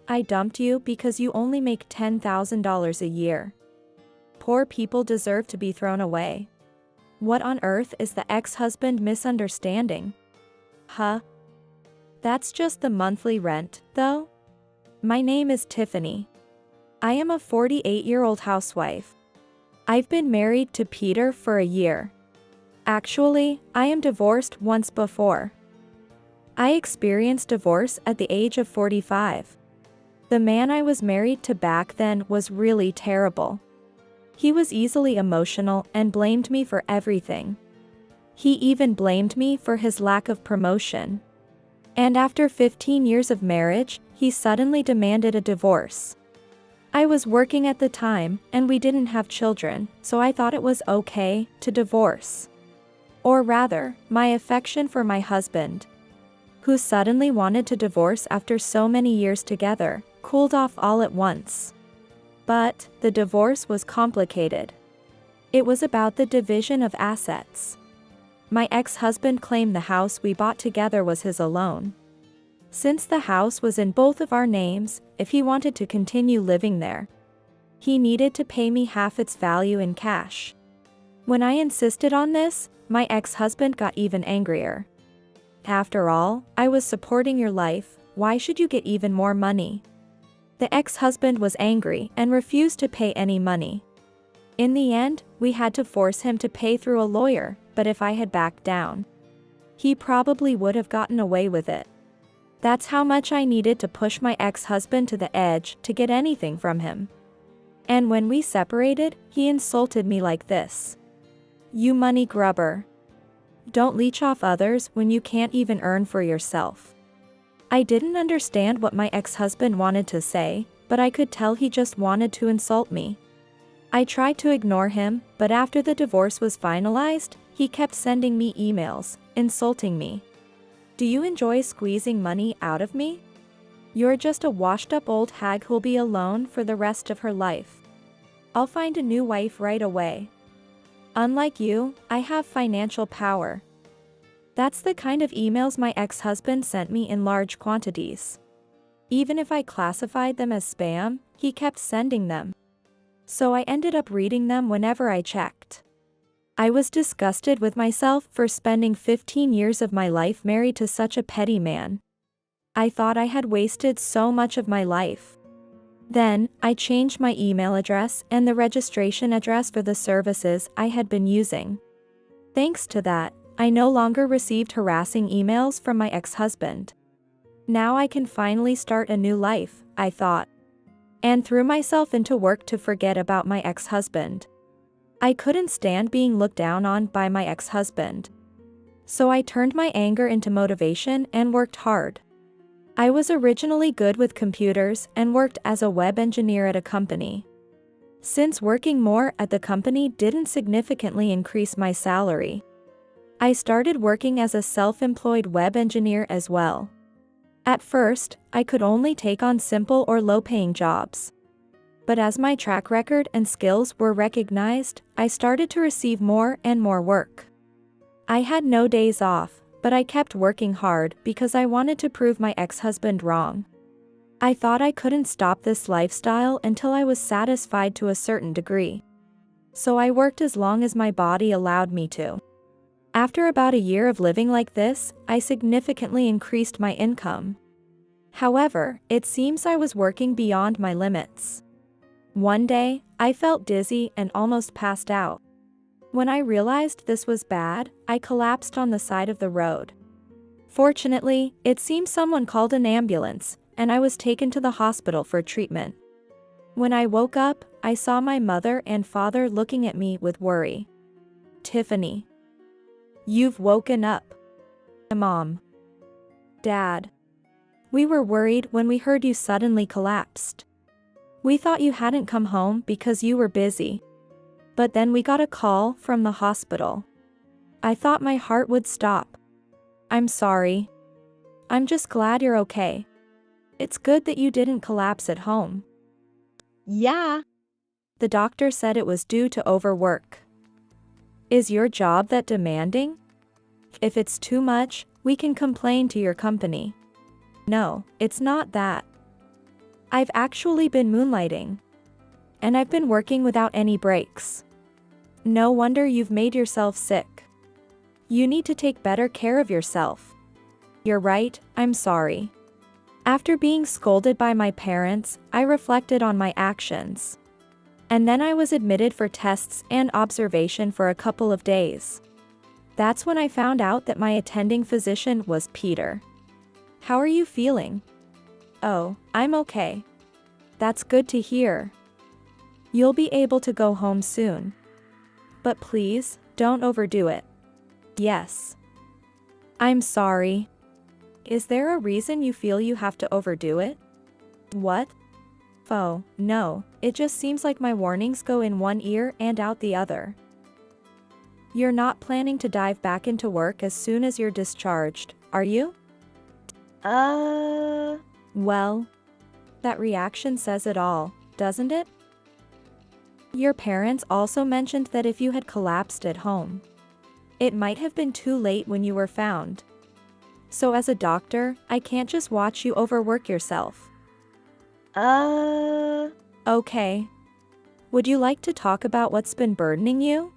I dumped you because you only make $10,000 a year. Poor people deserve to be thrown away. What on earth is the ex-husband misunderstanding? Huh? That's just the monthly rent, though? My name is Tiffany. I am a 48-year-old housewife. I've been married to Peter for a year. Actually, I am divorced once before. I experienced divorce at the age of 45. The man I was married to back then was really terrible. He was easily emotional and blamed me for everything. He even blamed me for his lack of promotion. And after 15 years of marriage, he suddenly demanded a divorce. I was working at the time, and we didn't have children, so I thought it was okay to divorce. Or rather, my affection for my husband, who suddenly wanted to divorce after so many years together, cooled off all at once. But the divorce was complicated. It was about the division of assets. My ex-husband claimed the house we bought together was his alone. Since the house was in both of our names, if he wanted to continue living there, he needed to pay me half its value in cash. When I insisted on this, my ex-husband got even angrier. After all, I was supporting your life, why should you get even more money? The ex-husband was angry and refused to pay any money. In the end, we had to force him to pay through a lawyer, but if I had backed down, he probably would have gotten away with it. That's how much I needed to push my ex-husband to the edge to get anything from him. And when we separated, he insulted me like this. You money grubber. Don't leech off others when you can't even earn for yourself. I didn't understand what my ex-husband wanted to say, but I could tell he just wanted to insult me. I tried to ignore him, but after the divorce was finalized, he kept sending me emails, insulting me. Do you enjoy squeezing money out of me? You're just a washed-up old hag who'll be alone for the rest of her life. I'll find a new wife right away. Unlike you, I have financial power. That's the kind of emails my ex-husband sent me in large quantities. Even if I classified them as spam, he kept sending them. So I ended up reading them whenever I checked. I was disgusted with myself for spending 15 years of my life married to such a petty man. I thought I had wasted so much of my life. Then, I changed my email address and the registration address for the services I had been using. Thanks to that, I no longer received harassing emails from my ex-husband. Now I can finally start a new life, I thought. And threw myself into work to forget about my ex-husband. I couldn't stand being looked down on by my ex-husband. So I turned my anger into motivation and worked hard. I was originally good with computers and worked as a web engineer at a company. Since working more at the company didn't significantly increase my salary, I started working as a self-employed web engineer as well. At first, I could only take on simple or low-paying jobs. But as my track record and skills were recognized, I started to receive more and more work. I had no days off, but I kept working hard because I wanted to prove my ex-husband wrong. I thought I couldn't stop this lifestyle until I was satisfied to a certain degree. So I worked as long as my body allowed me to. After about a year of living like this, I significantly increased my income. However, it seems I was working beyond my limits. One day, I felt dizzy and almost passed out. When I realized this was bad, I collapsed on the side of the road. Fortunately, it seems someone called an ambulance, and I was taken to the hospital for treatment. When I woke up, I saw my mother and father looking at me with worry. Tiffany. You've woken up. Mom. Dad. We were worried when we heard you suddenly collapsed. We thought you hadn't come home because you were busy. But then we got a call from the hospital. I thought my heart would stop. I'm sorry. I'm just glad you're okay. It's good that you didn't collapse at home. Yeah. The doctor said it was due to overwork. Is your job that demanding? If it's too much, we can complain to your company. No, it's not that. I've actually been moonlighting. And I've been working without any breaks. No wonder you've made yourself sick. You need to take better care of yourself. You're right, I'm sorry. After being scolded by my parents, I reflected on my actions. And then I was admitted for tests and observation for a couple of days. That's when I found out that my attending physician was Peter. How are you feeling? Oh, I'm okay. That's good to hear. You'll be able to go home soon. But please, don't overdo it. Yes. I'm sorry. Is there a reason you feel you have to overdo it? What? Oh, no, it just seems like my warnings go in one ear and out the other. You're not planning to dive back into work as soon as you're discharged, are you? Well, that reaction says it all, doesn't it? Your parents also mentioned that if you had collapsed at home, it might have been too late when you were found. So as a doctor, I can't just watch you overwork yourself. Okay. Would you like to talk about what's been burdening you?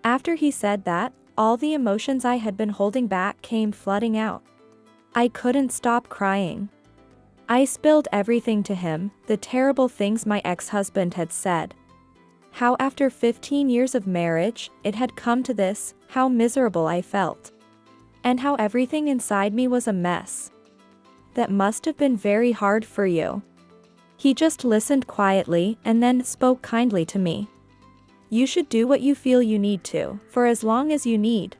After he said that, all the emotions I had been holding back came flooding out. I couldn't stop crying. I spilled everything to him, the terrible things my ex-husband had said. How after 15 years of marriage, it had come to this, how miserable I felt. And how everything inside me was a mess. That must have been very hard for you. He just listened quietly and then spoke kindly to me. You should do what you feel you need to, for as long as you need.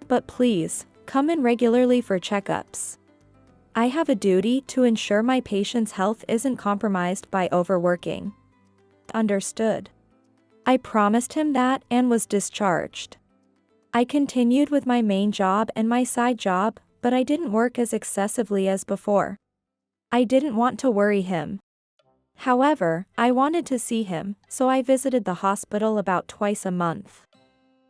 But please, come in regularly for checkups. I have a duty to ensure my patient's health isn't compromised by overworking. Understood. I promised him that and was discharged. I continued with my main job and my side job, but I didn't work as excessively as before. I didn't want to worry him. However, I wanted to see him, so I visited the hospital about twice a month.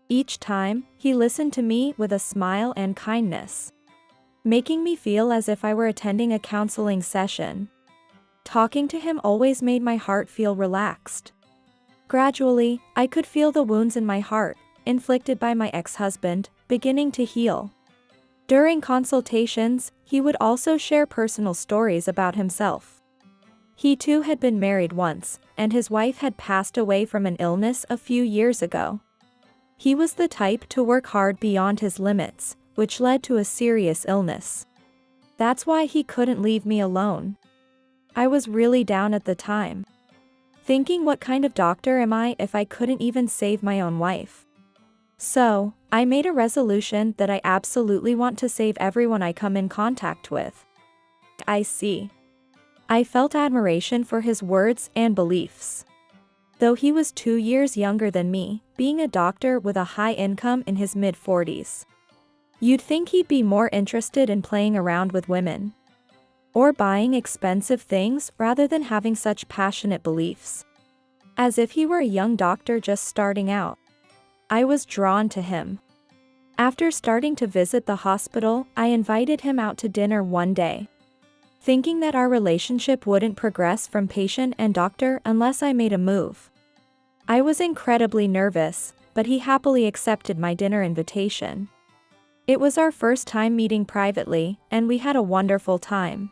Each time, he listened to me with a smile and kindness, making me feel as if I were attending a counseling session. Talking to him always made my heart feel relaxed. Gradually, I could feel the wounds in my heart, inflicted by my ex-husband, beginning to heal. During consultations, he would also share personal stories about himself. He too had been married once, and his wife had passed away from an illness a few years ago. He was the type to work hard beyond his limits, which led to a serious illness. That's why he couldn't leave me alone. I was really down at the time, thinking, what kind of doctor am I if I couldn't even save my own wife? So, I made a resolution that I absolutely want to save everyone I come in contact with. I see. I felt admiration for his words and beliefs. Though he was 2 years younger than me, being a doctor with a high income in his mid-40s, you'd think he'd be more interested in playing around with women or buying expensive things rather than having such passionate beliefs. As if he were a young doctor just starting out. I was drawn to him. After starting to visit the hospital, I invited him out to dinner one day, thinking that our relationship wouldn't progress from patient and doctor unless I made a move. I was incredibly nervous, but he happily accepted my dinner invitation. It was our first time meeting privately, and we had a wonderful time.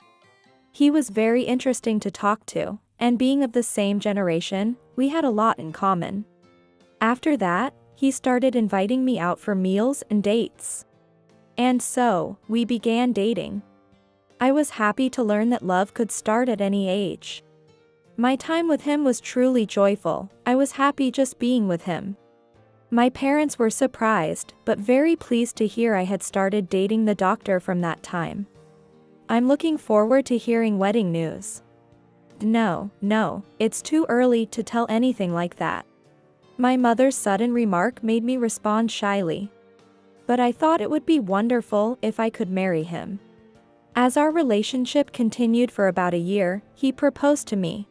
He was very interesting to talk to, and being of the same generation, we had a lot in common. After that, he started inviting me out for meals and dates. And so, we began dating. I was happy to learn that love could start at any age. My time with him was truly joyful. I was happy just being with him. My parents were surprised, but very pleased to hear I had started dating the doctor from that time. I'm looking forward to hearing wedding news. No, it's too early to tell anything like that. My mother's sudden remark made me respond shyly. But I thought it would be wonderful if I could marry him. As our relationship continued for about a year, he proposed to me.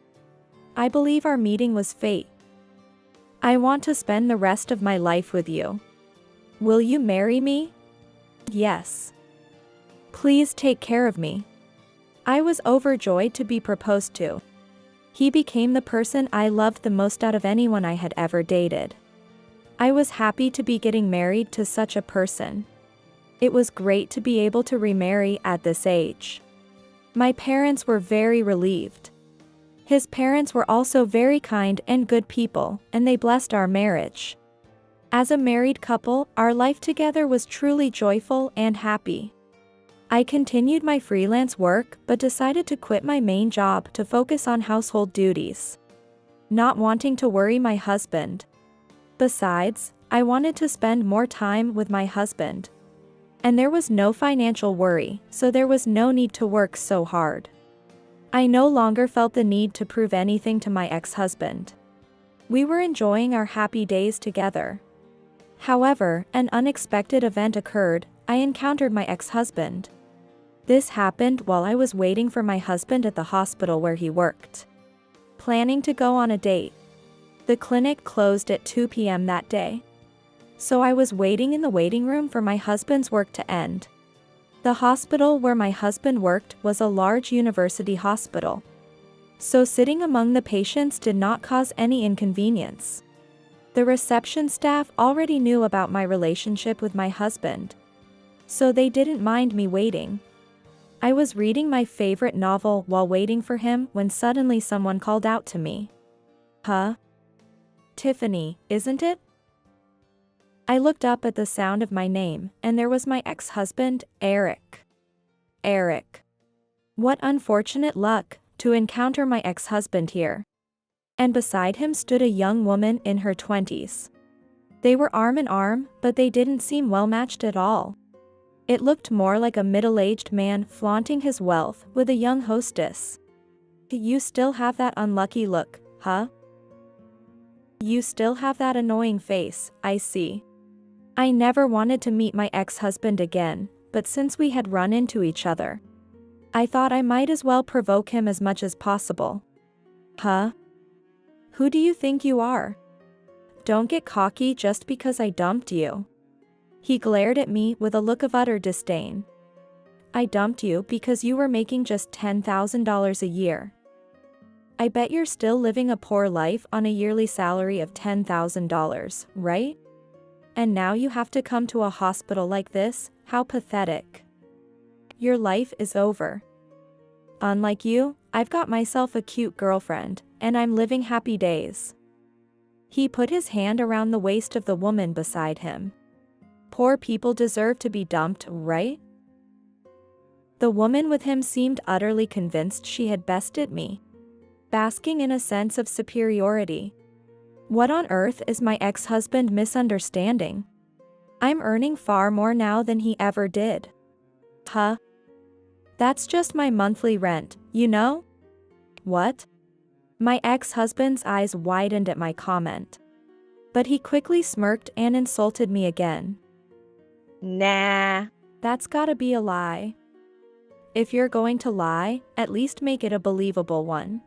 I believe our meeting was fate. I want to spend the rest of my life with you. Will you marry me? Yes. Please take care of me. I was overjoyed to be proposed to. He became the person I loved the most out of anyone I had ever dated. I was happy to be getting married to such a person. It was great to be able to remarry at this age. My parents were very relieved. His parents were also very kind and good people, and they blessed our marriage. As a married couple, our life together was truly joyful and happy. I continued my freelance work but decided to quit my main job to focus on household duties, not wanting to worry my husband. Besides, I wanted to spend more time with my husband. And there was no financial worry, so there was no need to work so hard. I no longer felt the need to prove anything to my ex-husband. We were enjoying our happy days together. However, an unexpected event occurred. I encountered my ex-husband. This happened while I was waiting for my husband at the hospital where he worked, planning to go on a date. The clinic closed at 2 p.m. that day. So I was waiting in the waiting room for my husband's work to end. The hospital where my husband worked was a large university hospital. So sitting among the patients did not cause any inconvenience. The reception staff already knew about my relationship with my husband, so they didn't mind me waiting. I was reading my favorite novel while waiting for him when suddenly someone called out to me. "Huh? Tiffany, isn't it?" I looked up at the sound of my name, and there was my ex-husband, Eric. Eric. What unfortunate luck to encounter my ex-husband here. And beside him stood a young woman in her 20s. They were arm in arm, but they didn't seem well matched at all. It looked more like a middle-aged man flaunting his wealth with a young hostess. "You still have that unlucky look, huh? You still have that annoying face, I see." I never wanted to meet my ex-husband again, but since we had run into each other, I thought I might as well provoke him as much as possible. "Huh? Who do you think you are? Don't get cocky just because I dumped you." He glared at me with a look of utter disdain. "I dumped you because you were making just $10,000 a year. I bet you're still living a poor life on a yearly salary of $10,000, right? And now you have to come to a hospital like this? How pathetic. Your life is over. Unlike you, I've got myself a cute girlfriend, and I'm living happy days." He put his hand around the waist of the woman beside him. "Poor people deserve to be dumped, right?" The woman with him seemed utterly convinced she had bested me, basking in a sense of superiority. What on earth is my ex-husband misunderstanding? I'm earning far more now than he ever did. "Huh? That's just my monthly rent, you know?" "What?" My ex-husband's eyes widened at my comment. But he quickly smirked and insulted me again. Nah. That's gotta be a lie. If you're going to lie, at least make it a believable one.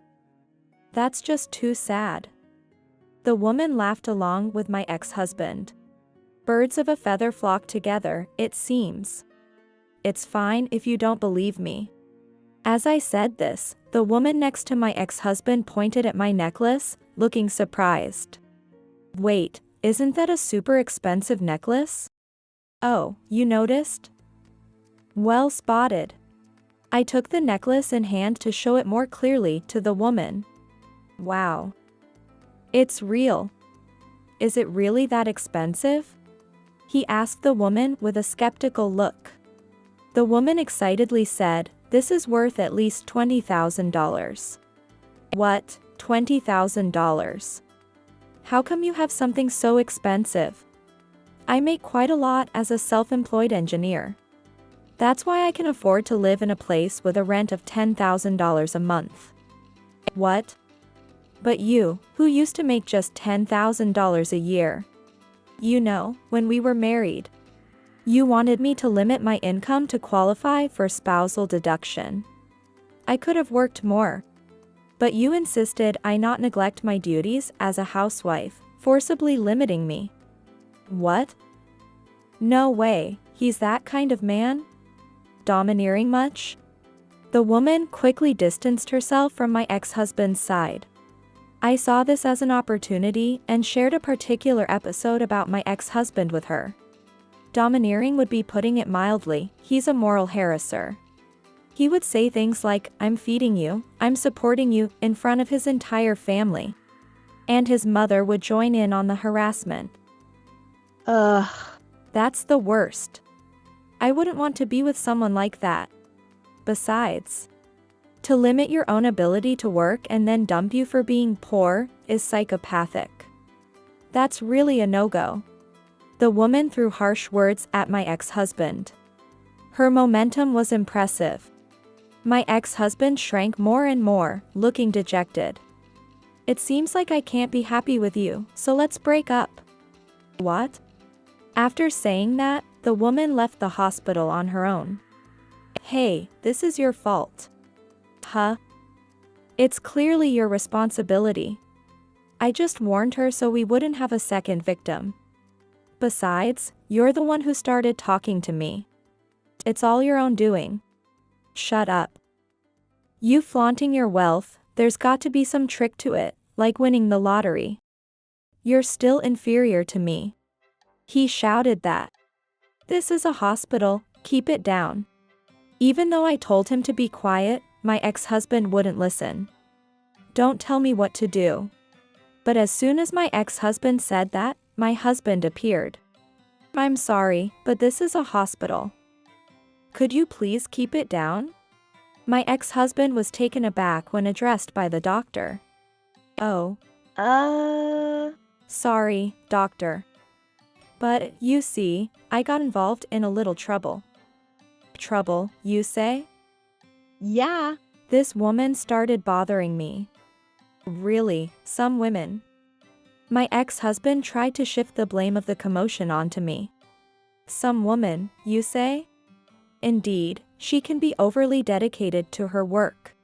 That's just too sad. The woman laughed along with my ex-husband. Birds of a feather flock together, it seems. It's fine if you don't believe me. As I said this, the woman next to my ex-husband pointed at my necklace, looking surprised. "Wait, isn't that a super expensive necklace? Oh, you noticed? Well spotted." I took the necklace in hand to show it more clearly to the woman. "Wow. It's real. Is it really that expensive?" he asked the woman with a skeptical look. The woman excitedly said, "This is worth at least $20,000. "What, $20,000? How come you have something so expensive?" "I make quite a lot as a self-employed engineer. That's why I can afford to live in a place with a rent of $10,000 a month." "What? But you, who used to make just $10,000 a year. You know, when we were married, you wanted me to limit my income to qualify for spousal deduction. I could have worked more. But you insisted I not neglect my duties as a housewife, forcibly limiting me." "What? No way, he's that kind of man? Domineering much?" The woman quickly distanced herself from my ex-husband's side. I saw this as an opportunity and shared a particular episode about my ex-husband with her. Domineering would be putting it mildly. He's a moral harasser. He would say things like, "I'm feeding you, I'm supporting you," in front of his entire family. And his mother would join in on the harassment. Ugh. That's the worst. I wouldn't want to be with someone like that. Besides, to limit your own ability to work and then dump you for being poor is psychopathic. That's really a no-go. The woman threw harsh words at my ex-husband. Her momentum was impressive. My ex-husband shrank more and more, looking dejected. "It seems like I can't be happy with you, so let's break up." What? After saying that, the woman left the hospital on her own. Hey, this is your fault. Huh? It's clearly your responsibility. I just warned her so we wouldn't have a second victim. Besides, you're the one who started talking to me. It's all your own doing. Shut up. You flaunting your wealth, there's got to be some trick to it, like winning the lottery. You're still inferior to me. He shouted that. This is a hospital, keep it down. Even though I told him to be quiet, my ex-husband wouldn't listen. Don't tell me what to do. But as soon as my ex-husband said that, my husband appeared. I'm sorry, but this is a hospital. Could you please keep it down? My ex-husband was taken aback when addressed by the doctor. Oh. Sorry, doctor. But, you see, I got involved in a little trouble. Trouble, you say? Yeah. This woman started bothering me. Really, some women. My ex-husband tried to shift the blame of the commotion onto me. Some woman, you say? Indeed, she can be overly dedicated to her work.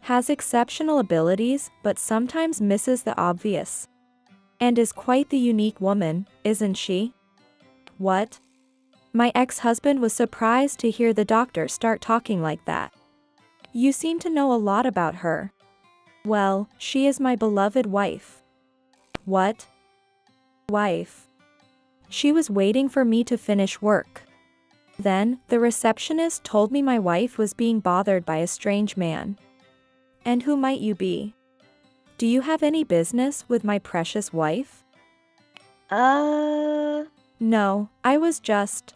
Has exceptional abilities, but sometimes misses the obvious. And is quite the unique woman, isn't she? What? My ex-husband was surprised to hear the doctor start talking like that. You seem to know a lot about her. Well, she is my beloved wife. What? Wife. She was waiting for me to finish work. Then, the receptionist told me my wife was being bothered by a strange man. And who might you be? Do you have any business with my precious wife? No, I was just...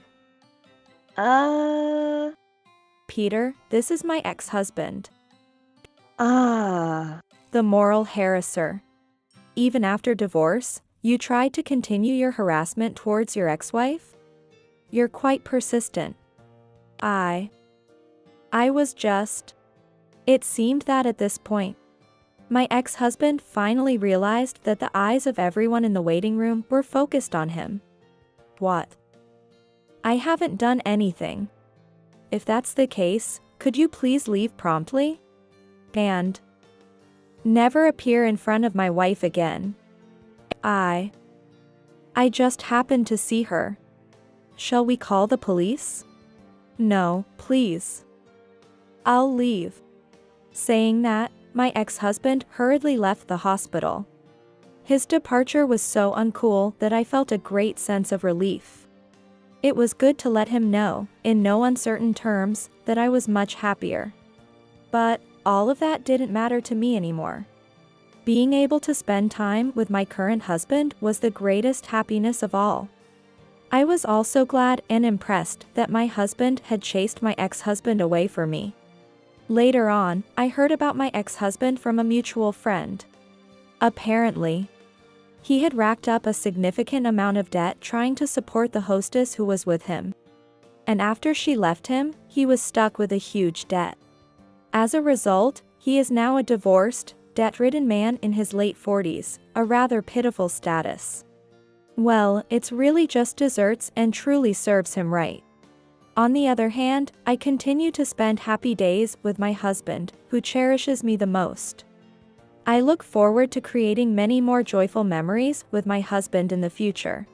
Peter, this is my ex-husband. The moral harasser. Even after divorce, you tried to continue your harassment towards your ex-wife? You're quite persistent. I was just... It seemed that at this point, my ex-husband finally realized that the eyes of everyone in the waiting room were focused on him. What? I haven't done anything. If that's the case, could you please leave promptly? And never appear in front of my wife again. I just happened to see her. Shall we call the police? No, please. I'll leave. Saying that, my ex-husband hurriedly left the hospital. His departure was so uncool that I felt a great sense of relief. It was good to let him know, in no uncertain terms, that I was much happier. But all of that didn't matter to me anymore. Being able to spend time with my current husband was the greatest happiness of all. I was also glad and impressed that my husband had chased my ex-husband away from me. Later on, I heard about my ex-husband from a mutual friend. Apparently, he had racked up a significant amount of debt trying to support the hostess who was with him. And after she left him, he was stuck with a huge debt. As a result, he is now a divorced, debt-ridden man in his late 40s, a rather pitiful status. Well, it's really just desserts and truly serves him right. On the other hand, I continue to spend happy days with my husband, who cherishes me the most. I look forward to creating many more joyful memories with my husband in the future.